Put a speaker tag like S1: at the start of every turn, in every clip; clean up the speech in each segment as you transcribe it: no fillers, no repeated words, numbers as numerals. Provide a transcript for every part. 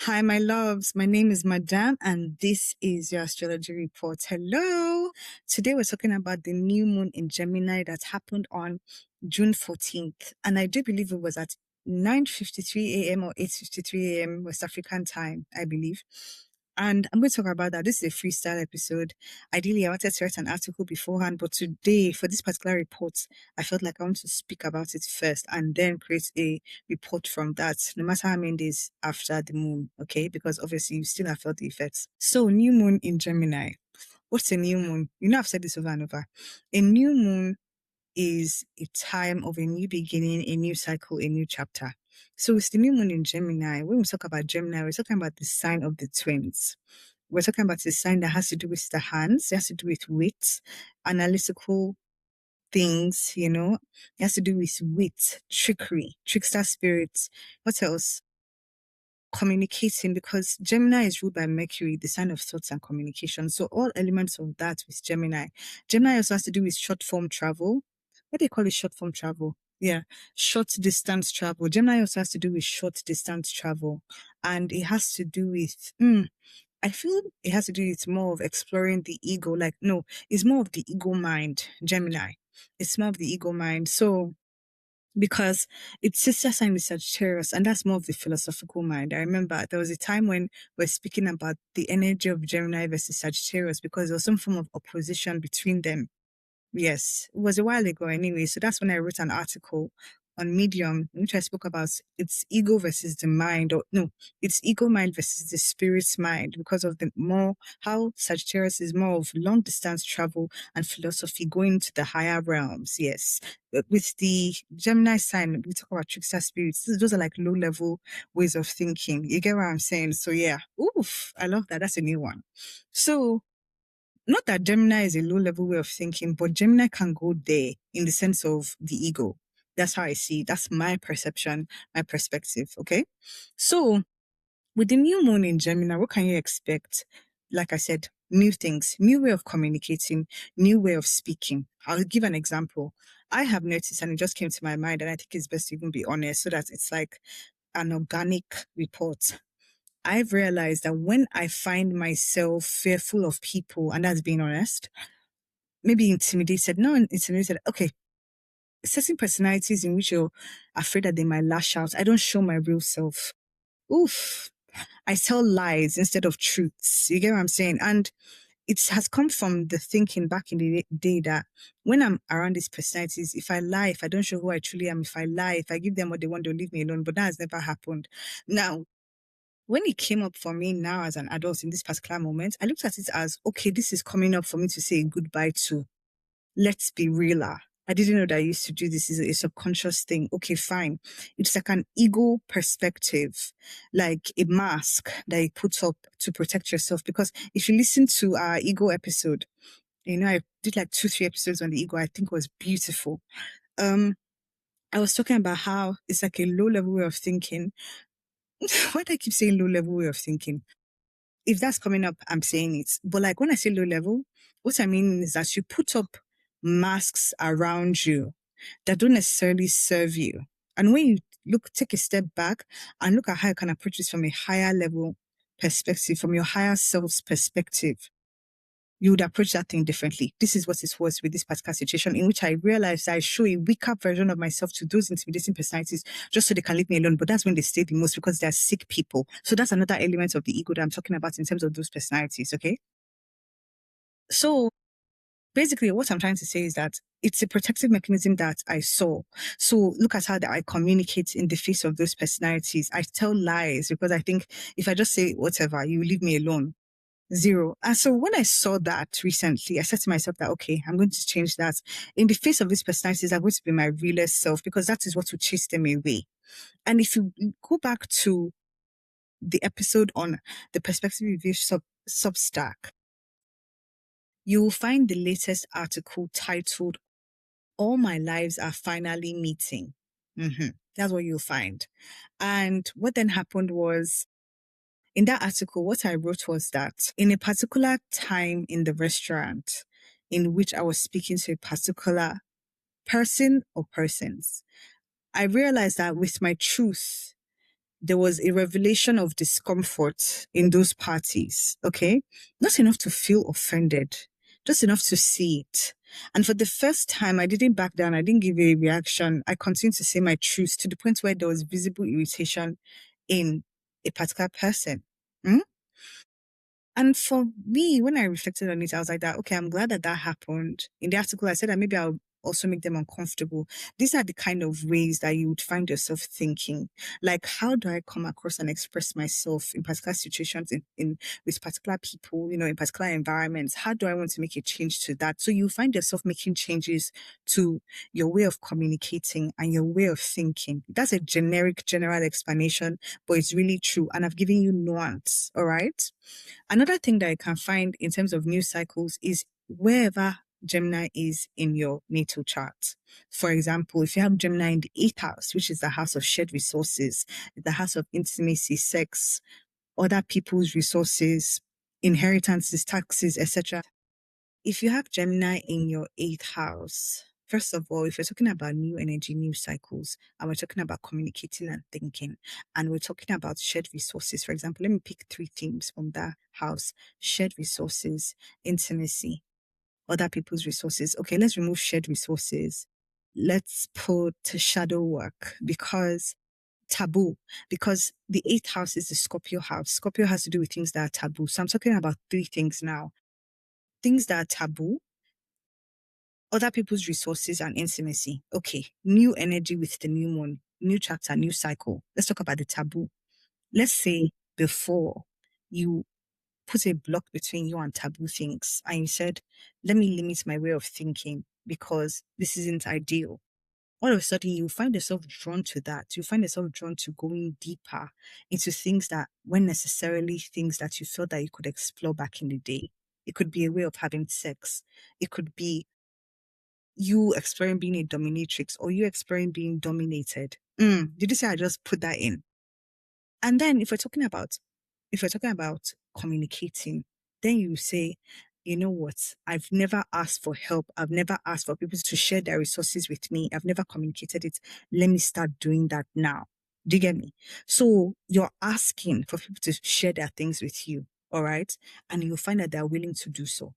S1: Hi, my loves. My name is Madame, and this is your astrology report. Hello. Today we're talking about the new moon in Gemini that happened on June 14th. And I do believe it was at 9:53 a.m. or 8:53 a.m. West African time, I believe. And I'm going to talk about that. This is a freestyle episode. Ideally, I wanted to write an article beforehand, but today, for this particular report, I felt like I want to speak about it first and then create a report from that, no matter how many days after the moon, okay? Because obviously, you still have felt the effects. So, new moon in Gemini. What's a new moon? I've said this over and over. A new moon is a time of a new beginning, a new cycle, a new chapter. So it's the new moon in Gemini. When we talk about Gemini, we're talking about the sign of the twins. We're talking about the sign that has to do with the hands, it has to do with wit, analytical things, it has to do with wit, trickery, trickster spirits. What else? Communicating, because Gemini is ruled by Mercury, the sign of thoughts and communication. So all elements of that with Gemini. Gemini also has to do with short form travel. What do they call it? Short form travel. Yeah, short distance travel. Gemini also has to do with short distance travel. And it has to do with, I feel it has to do with more of exploring the ego. Like, no, it's more of the ego mind, Gemini. It's more of the ego mind. So, because it's sister sign with Sagittarius, and that's more of the philosophical mind. I remember there was a time when we're speaking about the energy of Gemini versus Sagittarius because there was some form of opposition between them. Yes, it was a while ago anyway. So that's when I wrote an article on Medium, in which I spoke about its ego versus the mind, or no, it's ego mind versus the spirit's mind, because of the more how Sagittarius is more of long distance travel and philosophy going to the higher realms. Yes. With the Gemini sign, we talk about trickster spirits. Those are like low level ways of thinking. You get what I'm saying? So yeah, oof, I love that. That's a new one. So not that Gemini is a low level way of thinking, but Gemini can go there in the sense of the ego. That's how I see it. That's my perception, my perspective. Okay. So with the new moon in Gemini, what can you expect? Like I said, new things, new way of communicating, new way of speaking. I'll give an example. I have noticed, and it just came to my mind, and I think it's best to even be honest so that it's like an organic report. I've realized that when I find myself fearful of people, and that's being honest, maybe intimidated, not intimidated, okay, certain personalities in which you're afraid that they might lash out, I don't show my real self. Oof. I tell lies instead of truths. You get what I'm saying? And it has come from the thinking back in the day that when I'm around these personalities, if I lie, if I don't show who I truly am, if I lie, if I give them what they want, they'll leave me alone. But that has never happened. Now, when it came up for me now as an adult in this particular moment, I looked at it as, okay, this is coming up for me to say goodbye to. Let's be realer. I didn't know that I used to do this. It's a subconscious thing. Okay, fine. It's like an ego perspective, like a mask that you put up to protect yourself. Because if you listen to our ego episode, I did like 2, 3 episodes on the ego. I think it was beautiful. I was talking about how it's like a low level way of thinking. Why do I keep saying low level way of thinking? If that's coming up, I'm saying it. But like when I say low level, what I mean is that you put up masks around you that don't necessarily serve you. And when you take a step back and look at how you can approach this from a higher level perspective, from your higher self's perspective, you would approach that thing differently. This is what it was with this particular situation in which I realized I show a weaker version of myself to those intimidating personalities just so they can leave me alone. But that's when they stay the most because they're sick people. So that's another element of the ego that I'm talking about in terms of those personalities. Okay. So basically what I'm trying to say is that it's a protective mechanism that I saw. So look at how that I communicate in the face of those personalities. I tell lies because I think if I just say whatever, you leave me alone. Zero. And so when I saw that recently, I said to myself that, okay, I'm going to change that. In the face of these personalities, I'm going to be my realest self because that is what will chase them away. And if you go back to the episode on the perspective review Substack, you will find the latest article titled, All My Lives Are Finally Meeting. That's what you'll find. And what then happened was, in that article, what I wrote was that in a particular time in the restaurant in which I was speaking to a particular person or persons, I realized that with my truth, there was a revelation of discomfort in those parties, okay? Not enough to feel offended, just enough to see it. And for the first time, I didn't back down. I didn't give a reaction. I continued to say my truth to the point where there was visible irritation in a particular person. Mm? And for me, when I reflected on it, I was like that, okay, I'm glad that that happened. In the article, I said that maybe I'll also make them uncomfortable. These are the kind of ways that you would find yourself thinking. Like, how do I come across and express myself in particular situations, in with particular people, in particular environments? How do I want to make a change to that? So you find yourself making changes to your way of communicating and your way of thinking. That's a generic, general explanation, but it's really true. And I've given you nuance, all right? Another thing that I can find in terms of news cycles is wherever Gemini is in your natal chart. For example, if you have Gemini in the eighth house, which is the house of shared resources, the house of intimacy, sex, other people's resources, inheritances, taxes, etc. If you have Gemini in your eighth house, first of all, if we're talking about new energy, new cycles, and we're talking about communicating and thinking, and we're talking about shared resources, for example, let me pick three themes from that house: shared resources, intimacy, other people's resources. Okay, let's remove shared resources. Let's put shadow work because taboo, because the eighth house is the Scorpio house. Scorpio has to do with things that are taboo. So I'm talking about three things now: things that are taboo, other people's resources, and intimacy. Okay, new energy with the new moon, new chapter, new cycle. Let's talk about the taboo. Let's say before you put a block between you and taboo things and you said, let me limit my way of thinking because this isn't ideal. All of a sudden, you find yourself drawn to that. You find yourself drawn to going deeper into things that weren't necessarily things that you felt that you could explore back in the day. It could be a way of having sex. It could be you exploring being a dominatrix or you exploring being dominated. Did you say I just put that in? And then if we're talking about communicating, then you say, you know what? I've never asked for help. I've never asked for people to share their resources with me. I've never communicated it. Let me start doing that now. Do you get me? So you're asking for people to share their things with you. All right. And you'll find that they're willing to do so.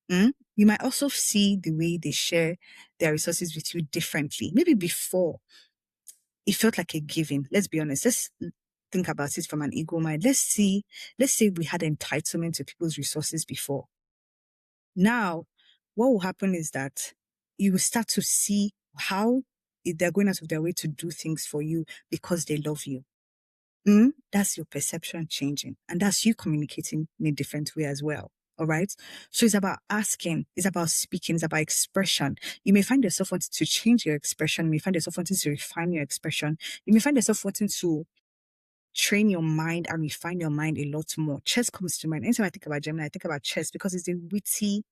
S1: You might also see the way they share their resources with you differently. Maybe before it felt like a giving. Let's be honest. Let's think about it from an ego mind. Let's say we had entitlement to people's resources before. Now, what will happen is that you will start to see how they're going out of their way to do things for you because they love you. That's your perception changing. And that's you communicating in a different way as well. All right. So it's about asking, it's about speaking, it's about expression. You may find yourself wanting to change your expression. You may find yourself wanting to refine your expression. You may find yourself wanting to train your mind and refine your mind a lot more. Chess comes to mind. Anytime I think about Gemini, I think about chess because it's a witty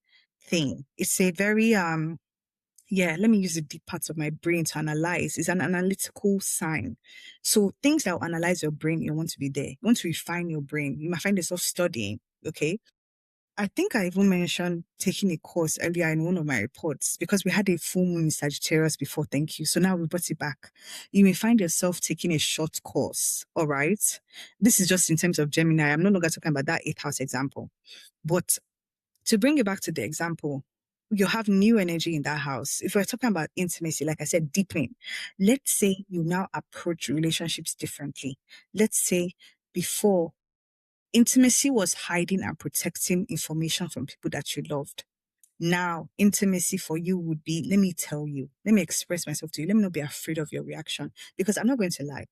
S1: thing. It's a very let me use the deep parts of my brain to analyze. It's an analytical sign. So things that will analyze your brain, you want to be there. You want to refine your brain. You might find yourself studying, okay? I think I even mentioned taking a course earlier in one of my reports because we had a full moon in Sagittarius before, thank you. So now we brought it back. You may find yourself taking a short course, all right? This is just in terms of Gemini. I'm no longer talking about that eighth house example. But to bring it back to the example, you have new energy in that house. If we're talking about intimacy, like I said, deepening, let's say you now approach relationships differently. Let's say before, intimacy was hiding and protecting information from people that you loved. Now, intimacy for you would be, let me tell you, let me express myself to you. Let me not be afraid of your reaction because I'm not going to lie.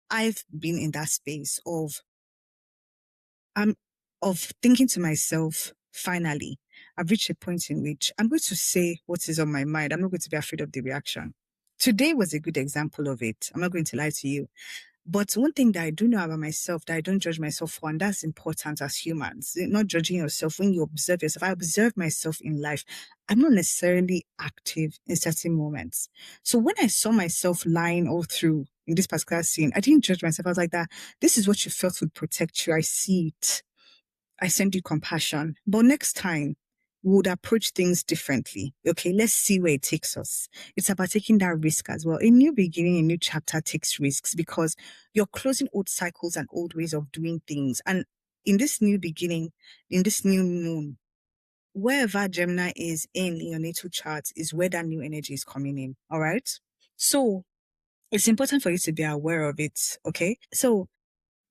S1: I've been in that space um, of thinking to myself, finally, I've reached a point in which I'm going to say what is on my mind. I'm not going to be afraid of the reaction. Today was a good example of it. I'm not going to lie to you. But one thing that I do know about myself that I don't judge myself for, and that's important as humans, not judging yourself when you observe yourself. I observe myself in life. I'm not necessarily active in certain moments. So when I saw myself lying all through in this particular scene, I didn't judge myself. I was like that, this is what you felt would protect you. I see it. I send you compassion. But next time, would approach things differently. Okay, let's see where it takes us. It's about taking that risk as well. A new beginning, a new chapter takes risks because you're closing old cycles and old ways of doing things. And in this new beginning, in this new moon, wherever Gemini is in your natal chart is where that new energy is coming in. All right. So it's important for you to be aware of it. Okay. So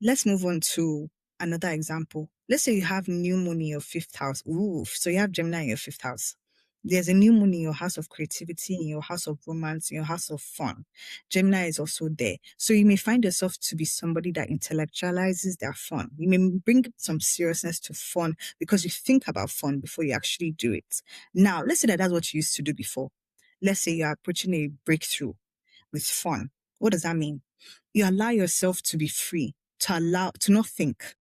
S1: let's move on to another example. Let's say you have new moon in your fifth house. Ooh, so you have Gemini in your fifth house. There's a new moon in your house of creativity, in your house of romance, in your house of fun. Gemini is also there. So you may find yourself to be somebody that intellectualizes their fun. You may bring some seriousness to fun because you think about fun before you actually do it. Now, let's say that that's what you used to do before. Let's say you're approaching a breakthrough with fun. What does that mean? You allow yourself to be free, to not think,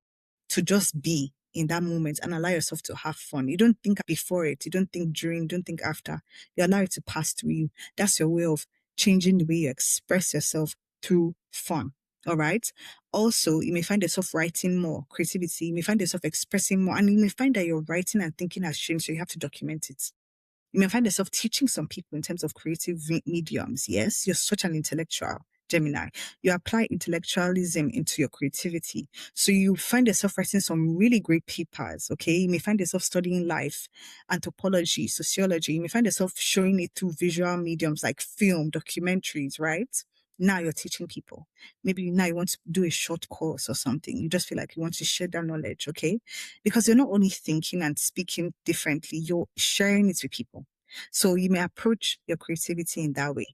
S1: to just be in that moment and allow yourself to have fun. You don't think before it, you don't think during, you don't think after. You allow it to pass through you. That's your way of changing the way you express yourself through fun. All right. Also, you may find yourself writing more, creativity. You may find yourself expressing more, and you may find that your writing and thinking has changed, so you have to document it. You may find yourself teaching some people in terms of creative mediums. Yes, you're such an intellectual, Gemini. You apply intellectualism into your creativity. So you find yourself writing some really great papers, okay? You may find yourself studying life, anthropology, sociology. You may find yourself showing it through visual mediums like film, documentaries, right? Now you're teaching people. Maybe now you want to do a short course or something. You just feel like you want to share that knowledge, okay? Because you're not only thinking and speaking differently, you're sharing it with people. So you may approach your creativity in that way.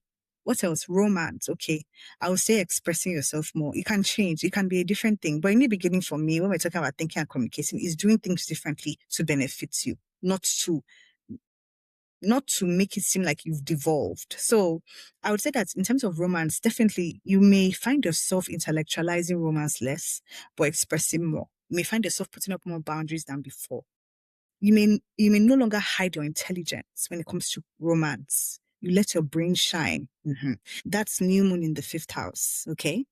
S1: What else? Romance. Okay. I would say expressing yourself more. You can change. It can be a different thing. But in the beginning, for me, when we're talking about thinking and communicating, is doing things differently to benefit you, not to make it seem like you've devolved. So I would say that in terms of romance, definitely you may find yourself intellectualizing romance less, but expressing more. You may find yourself putting up more boundaries than before. You may no longer hide your intelligence when it comes to romance. You let your brain shine. That's new moon in the fifth house. Okay.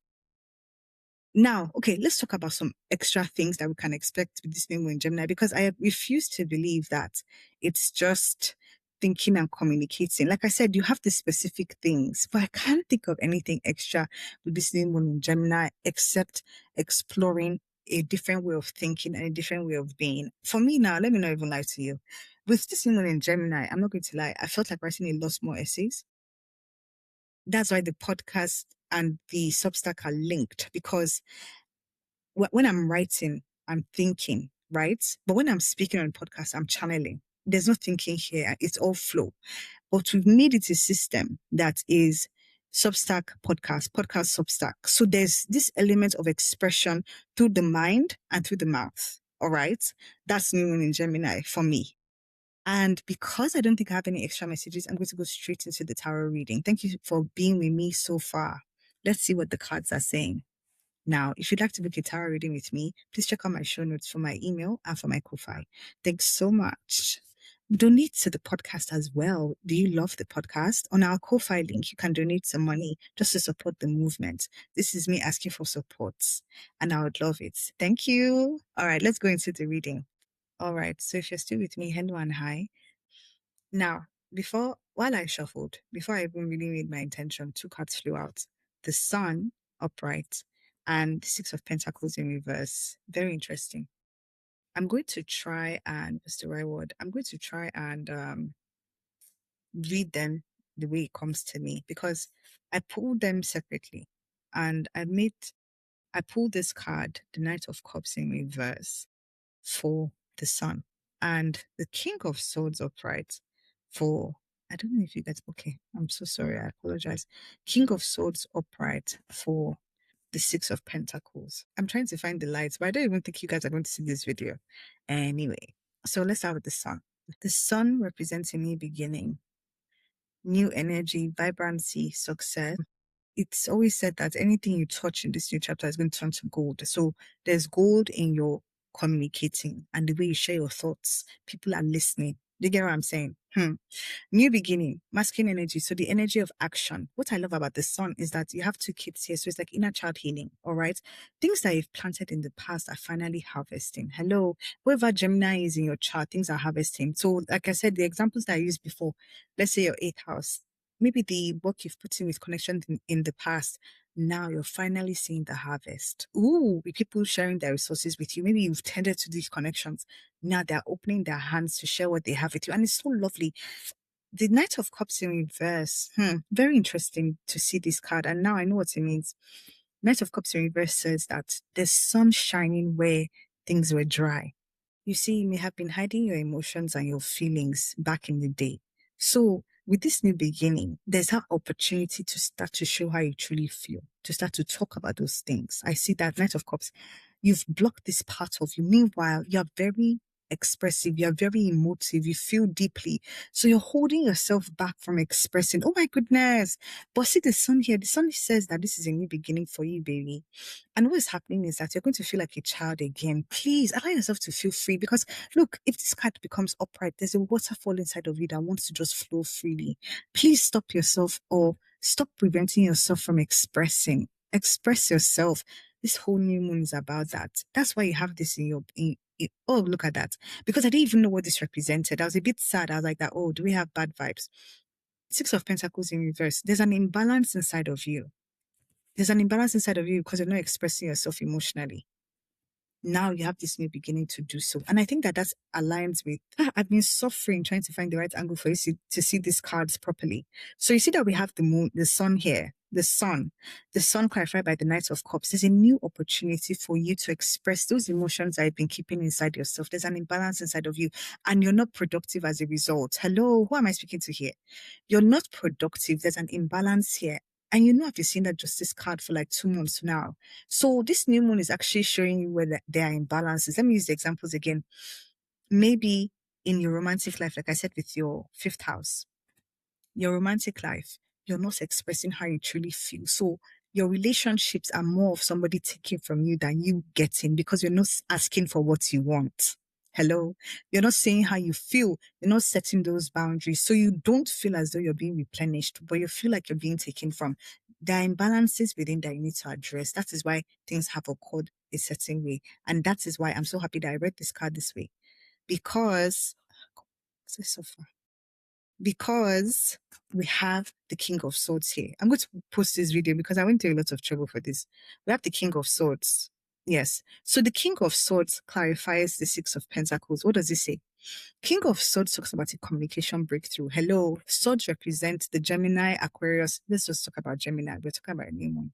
S1: Now, okay, let's talk about some extra things that we can expect with this new moon in Gemini, because I refuse to believe that it's just thinking and communicating. Like I said, you have the specific things, but I can't think of anything extra with this new moon in Gemini except exploring a different way of thinking and a different way of being. For me now, let me not even lie to you. With this new moon in Gemini, I'm not going to lie, I felt like writing a lot more essays. That's why the podcast and the Substack are linked, because when I'm writing, I'm thinking, right? But when I'm speaking on podcast, I'm channeling. There's no thinking here. It's all flow. But we've made it a system that is Substack podcast Substack. So there's this element of expression through the mind and through the mouth. All right. That's new in Gemini for me. And because I don't think I have any extra messages, I'm going to go straight into the tarot reading. Thank you for being with me so far. Let's see what the cards are saying. Now, if you'd like to book a tarot reading with me, please check out my show notes for my email and for my Ko-Fi. Thanks so much. Donate to the podcast as well. Do you love the podcast? On our Ko-Fi link, you can donate some money just to support the movement. This is me asking for support, and I would love it. Thank you. All right, let's go into the reading. All right, so if you're still with me, hello and hi. Now, while I shuffled, before I even really made my intention, two cards flew out. The Sun upright and the Six of Pentacles in reverse. Very interesting. I'm going to try and, what's the right word? I'm going to try and read them the way it comes to me, because I pulled them separately and I pulled this card, the Knight of Cups in reverse, for the Sun, and the King of Swords upright for, I don't know if you guys, okay, I'm so sorry, I apologize. King of Swords upright for the Six of Pentacles. I'm trying to find the lights, but I don't even think you guys are going to see this video. Anyway, so let's start with the Sun. The Sun represents a new beginning, new energy, vibrancy, success. It's always said that anything you touch in this new chapter is going to turn to gold. So there's gold in your communicating and the way you share your thoughts. People are listening. Do you get what I'm saying? New beginning, masculine energy. So the energy of action. What I love about the sun is that you have two kids here. So it's like inner child healing. All right. Things that you've planted in the past are finally harvesting. Hello. Whoever Gemini is in your chart, things are harvesting. So, like I said, the examples that I used before, let's say your eighth house, maybe the work you've put in with connections in the past. Now you're finally seeing the harvest. Ooh, with people sharing their resources with you. Maybe you've tended to these connections. Now they're opening their hands to share what they have with you. And it's so lovely. The Knight of Cups in reverse. Very interesting to see this card. And now I know what it means. Knight of Cups in reverse says that the sun shining where things were dry. You see, you may have been hiding your emotions and your feelings back in the day. So with this new beginning, there's that opportunity to start to show how you truly feel, to start to talk about those things. I see that Knight of Cups, you've blocked this part of you. Meanwhile, you're very expressive, you're very emotive, you feel deeply. So you're holding yourself back from expressing. Oh my goodness. But see the sun here. The sun says that this is a new beginning for you, baby. And what is happening is that you're going to feel like a child again. Please allow yourself to feel free because look, if this card becomes upright, there's a waterfall inside of you that wants to just flow freely. Please stop yourself or stop preventing yourself from expressing. Express yourself. This whole new moon is about that. That's why you have this in your oh, look at that. Because I didn't even know what this represented. I was a bit sad. I was like that, oh, do we have bad vibes? Six of Pentacles in reverse. There's an imbalance inside of you. There's an imbalance inside of you because you're not expressing yourself emotionally. Now you have this new beginning to do so. And I think that that's aligns with, I've been suffering trying to find the right angle for you to see these cards properly. So you see that we have the moon, the sun here, the sun clarified by the Knight of Cups. There's a new opportunity for you to express those emotions that you've been keeping inside yourself. There's an imbalance inside of you and you're not productive as a result. Hello, who am I speaking to here? You're not productive. There's an imbalance here. And you know, I've been seeing that justice card for like 2 months now. So this new moon is actually showing you where there are imbalances. Let me use the examples again. Maybe in your romantic life, like I said, with your fifth house, your romantic life, you're not expressing how you truly feel. So your relationships are more of somebody taking from you than you getting because you're not asking for what you want. Hello. You're not saying how you feel. You're not setting those boundaries. So you don't feel as though you're being replenished, but you feel like you're being taken from. There are imbalances within that you need to address. That is why things have occurred a certain way. And that is why I'm so happy that I read this card this way. Because so far because we have the King of Swords here. I'm going to post this video because I went through a lot of trouble for this. We have the King of Swords. Yes. So the King of Swords clarifies the Six of Pentacles. What does it say? King of Swords talks about a communication breakthrough. Hello. Swords represent the Gemini, Aquarius. Let's just talk about Gemini. We're talking about a new one.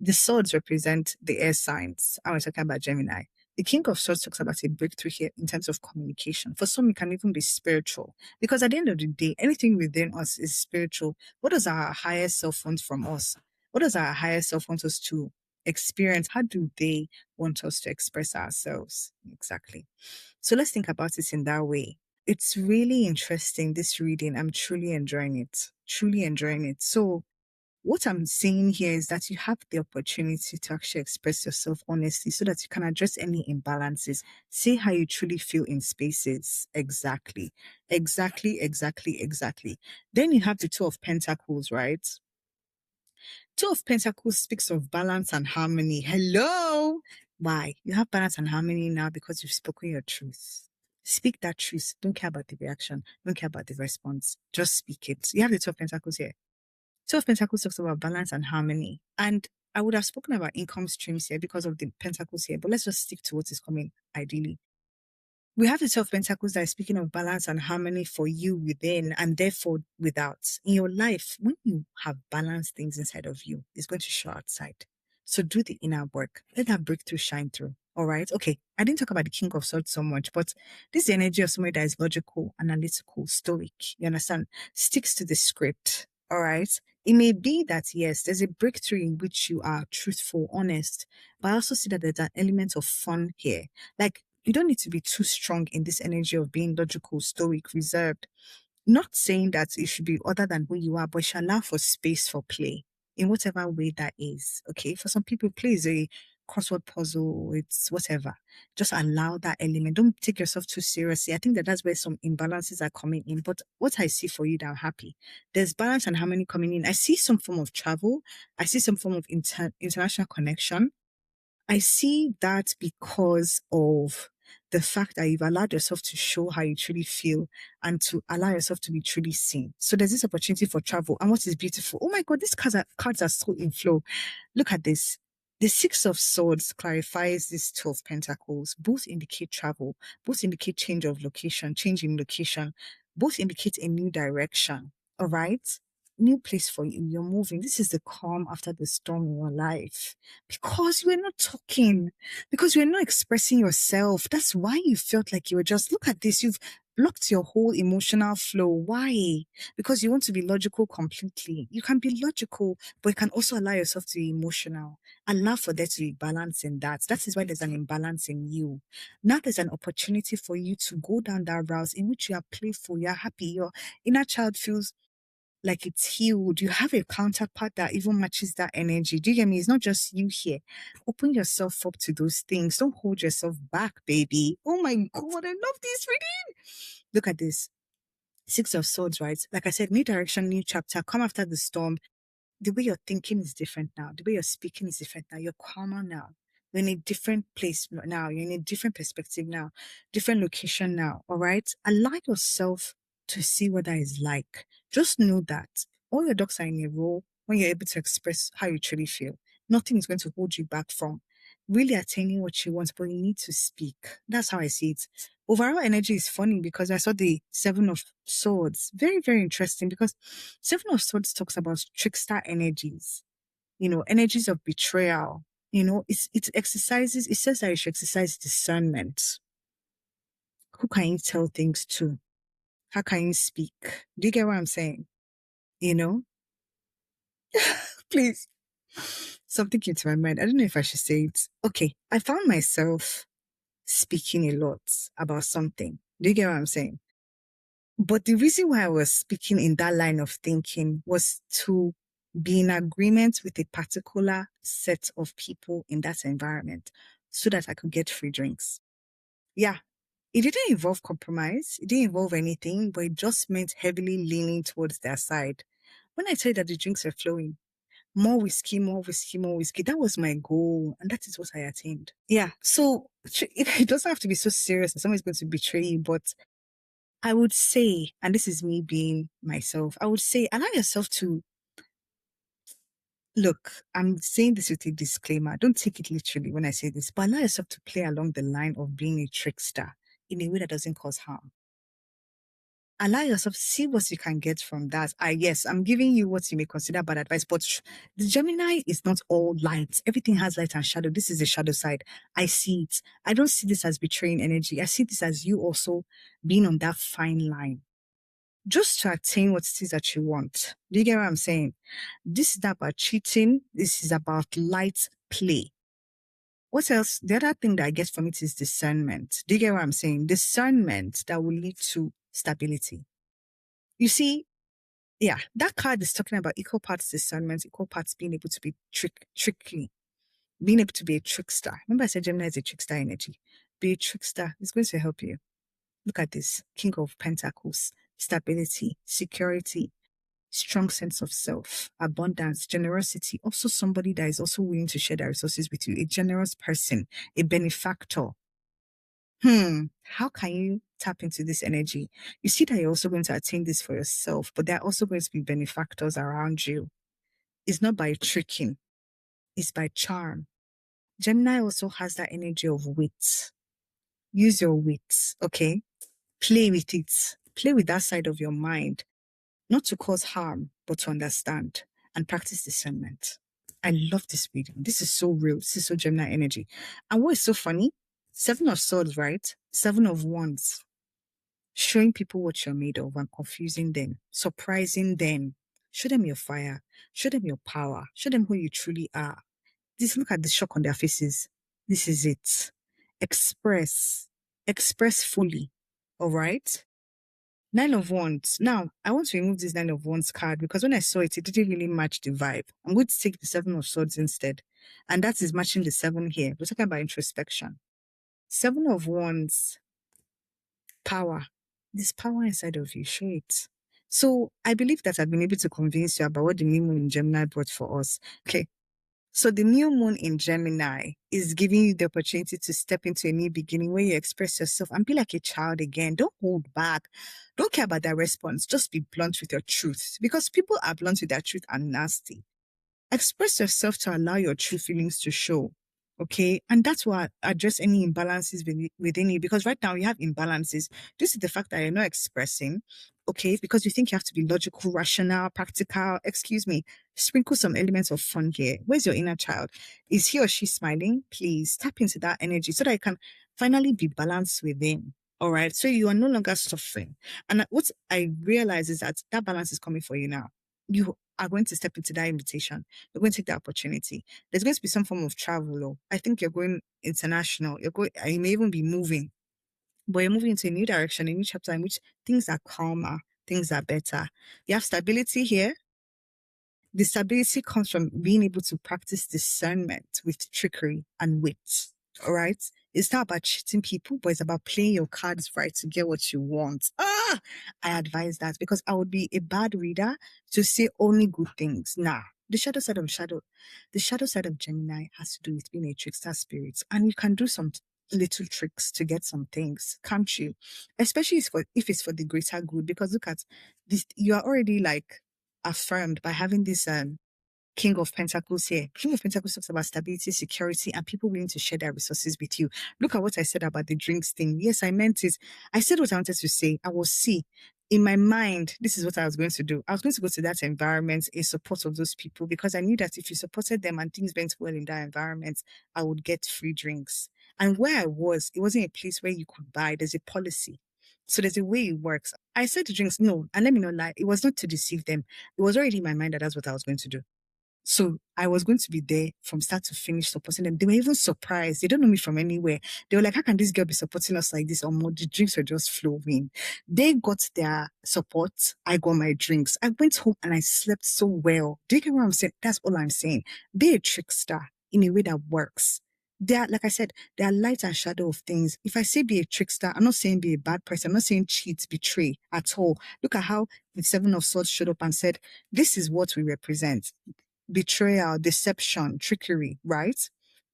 S1: The swords represent the air signs. I was talking about Gemini. The King of Swords talks about a breakthrough here in terms of communication. For some, it can even be spiritual. Because at the end of the day, anything within us is spiritual. What does our higher self want from us? What does our higher self want us to experience? How do they want us to express ourselves? Exactly. So let's think about it in that way. It's really interesting, this reading. I'm truly enjoying it. Truly enjoying it. So what I'm saying here is that you have the opportunity to actually express yourself honestly so that you can address any imbalances. Say how you truly feel in spaces. Exactly. Exactly, exactly, exactly. Then you have the Two of Pentacles, right? Two of Pentacles speaks of balance and harmony. Hello. Why? You have balance and harmony now because you've spoken your truth. Speak that truth. Don't care about the reaction. Don't care about the response. Just speak it. You have the Two of Pentacles here. Two of Pentacles talks about balance and harmony. And I would have spoken about income streams here because of the Pentacles here, but let's just stick to what is coming ideally. We have the Two of Pentacles that is speaking of balance and harmony for you within and therefore without. In your life, when you have balanced things inside of you, it's going to show outside. So do the inner work. Let that breakthrough shine through. All right. Okay. I didn't talk about the King of Swords so much, but this is the energy of somebody that is logical, analytical, stoic. You understand? Sticks to the script. All right. It may be that, yes, there's a breakthrough in which you are truthful, honest, but I also see that there's an element of fun here. Like, you don't need to be too strong in this energy of being logical, stoic, reserved. Not saying that it should be other than who you are, but it should allow for space for play in whatever way that is. Okay. For some people, play is a crossword puzzle, it's whatever. Just allow that element. Don't take yourself too seriously. I think that that's where some imbalances are coming in. But what I see for you that I'm happy, there's balance and harmony coming in. I see some form of travel. I see some form of international connection. I see that because of the fact that you've allowed yourself to show how you truly feel and to allow yourself to be truly seen. So there's this opportunity for travel. And what is beautiful? Oh my God, these cards are so in flow. Look at this. The Six of Swords clarifies these Two of Pentacles. Both indicate travel. Both indicate change of location, change in location. Both indicate a new direction. All right? New place for you. You're moving. This is the calm after the storm in your life. Because you were not talking. Because you were not expressing yourself. That's why you felt like you were just, look at this. You've blocked your whole emotional flow. Why? Because you want to be logical completely. You can be logical, but you can also allow yourself to be emotional. Allow for there to be balance in that. That is why there's an imbalance in you. Now there's an opportunity for you to go down that route in which you are playful, you're happy, your inner child feels like it's healed. You have a counterpart that even matches that energy. Do you get me? It's not just you here. Open yourself up to those things. Don't hold yourself back, baby. Oh my God, I love this reading. Look at this. Six of Swords, right? Like I said, new direction, new chapter. Come after the storm. The way you're thinking is different now. The way you're speaking is different now. You're calmer now. You're in a different place now. You're in a different perspective now, different location now. All right. Allow yourself to see what that is like. Just know that all your ducks are in a row when you're able to express how you truly feel. Nothing is going to hold you back from really attaining what you want, but you need to speak. That's how I see it. Overall energy is funny because I saw the Seven of Swords. Very, very interesting because Seven of Swords talks about trickster energies, energies of betrayal. It exercises, it says that you should exercise discernment. Who can you tell things to? How can you speak? Do you get what I'm saying? You know? Please. Something came to my mind. I don't know if I should say it. Okay. I found myself speaking a lot about something. Do you get what I'm saying? But the reason why I was speaking in that line of thinking was to be in agreement with a particular set of people in that environment so that I could get free drinks. Yeah, it didn't involve compromise. It didn't involve anything, but it just meant heavily leaning towards their side. When I tell you that the drinks were flowing, more whiskey, more whiskey, more whiskey, that was my goal. And that is what I attained. Yeah. So it doesn't have to be so serious that someone's going to betray you, but I would say, and this is me being myself, I would say allow yourself to look. I'm saying this with a disclaimer. Don't take it literally when I say this, but allow yourself to play along the line of being a trickster in a way that doesn't cause harm. Allow yourself to see what you can get from that. Yes, I'm giving you what you may consider bad advice, but the Gemini is not all light. Everything has light and shadow. This is the shadow side. I see it. I don't see this as betraying energy. I see this as you also being on that fine line just to attain what it is that you want. Do you get what I'm saying? This is not about cheating. This is about light play. What else? The other thing that I get from it is discernment. Do you get what I'm saying? Discernment that will lead to stability. You see, yeah, that card is talking about equal parts discernment, equal parts being able to be tricky, being able to be a trickster. Remember I said Gemini is a trickster energy. Be a trickster. It's going to help you. Look at this. King of Pentacles. Stability, security, strong sense of self, abundance, generosity. Also somebody that is also willing to share their resources with you. A generous person, a benefactor. How can you tap into this energy? You see that you're also going to attain this for yourself, but there are also going to be benefactors around you. It's not by tricking. It's by charm. Gemini also has that energy of wit. Use your wit, okay? Play with it. Play with that side of your mind, not to cause harm, but to understand and practice discernment. I love this reading. This is so real. This is so Gemini energy. And what is so funny? Seven of Swords, right? Seven of Wands. Showing people what you're made of and confusing them, surprising them. Show them your fire. Show them your power. Show them who you truly are. Look at the shock on their faces. This is it. Express. Express fully. All right? Nine of Wands. Now, I want to remove this Nine of Wands card because when I saw it, it didn't really match the vibe. I'm going to take the Seven of Swords instead. And that is matching the 7 here. We're talking about introspection. 7 of Wands, power. This power inside of you, show it. So I believe that I've been able to convince you about what the new moon in Gemini brought for us. Okay. So the new moon in Gemini is giving you the opportunity to step into a new beginning where you express yourself and be like a child again. Don't hold back. Don't care about their response. Just be blunt with your truth, because people are blunt with their truth and nasty. Express yourself to allow your true feelings to show. Okay. And that's why I address any imbalances within you, because right now you have imbalances. This is the fact that you're not expressing. Okay. Because you think you have to be logical, rational, practical. Excuse me. Sprinkle some elements of fun here. Where's your inner child? Is he or she smiling? Please tap into that energy so that you can finally be balanced within. All right. So you are no longer suffering. And what I realize is that that balance is coming for you now. You are going to step into that invitation. You're going to take that opportunity. There's going to be some form of travel. Or I think you're going international. You may even be moving, but you're moving into a new direction, a new chapter in which things are calmer, things are better. You have stability here. The stability comes from being able to practice discernment with trickery and wit. All right. It's not about cheating people, but it's about playing your cards right to get what you want. I advise that, because I would be a bad reader to say only good things. Nah. The shadow side of Gemini has to do with being a trickster spirit. And you can do some little tricks to get some things, can't you? Especially if it's for the greater good, because look at this, you are already like affirmed by having this King of Pentacles here. King of Pentacles talks about stability, security, and people willing to share their resources with you. Look at what I said about the drinks thing. Yes, I meant it. I said what I wanted to say. I will see. In my mind, this is what I was going to do. I was going to go to that environment in support of those people, because I knew that if you supported them and things went well in that environment, I would get free drinks. And where I was, it wasn't a place where you could buy. There's a policy. So there's a way it works. I said the drinks, no, and let me not lie, it was not to deceive them. It was already in my mind that that's what I was going to do. So I was going to be there from start to finish supporting them. They were even surprised. They don't know me from anywhere. They were like, how can this girl be supporting us like this? Or more, the drinks were just flowing. They got their support. I got my drinks. I went home and I slept so well. Do you get what I'm saying? That's all I'm saying. Be a trickster in a way that works. There, like I said, there are light and shadow of things. If I say be a trickster, I'm not saying be a bad person. I'm not saying cheat, betray at all. Look at how the 7 of Swords showed up and said, this is what we represent: betrayal, deception, trickery, right?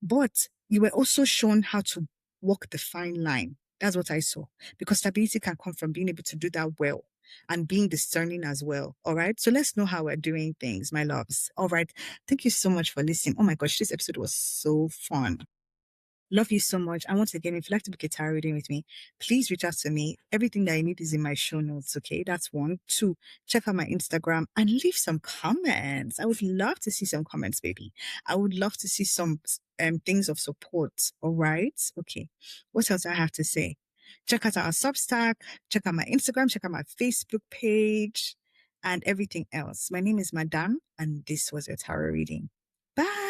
S1: But you were also shown how to walk the fine line. That's what I saw. Because stability can come from being able to do that well and being discerning as well. All right. So let's know how we're doing things, my loves. All right. Thank you so much for listening. Oh my gosh, this episode was so fun. Love you so much. And once again, if you'd like to book a tarot reading with me, please reach out to me. Everything that you need is in my show notes. Okay. That's 1. 2, check out my Instagram and leave some comments. I would love to see some comments, baby. I would love to see some things of support. All right. Okay. What else do I have to say? Check out our Substack, check out my Instagram, check out my Facebook page and everything else. My name is Madame, and this was your tarot reading. Bye.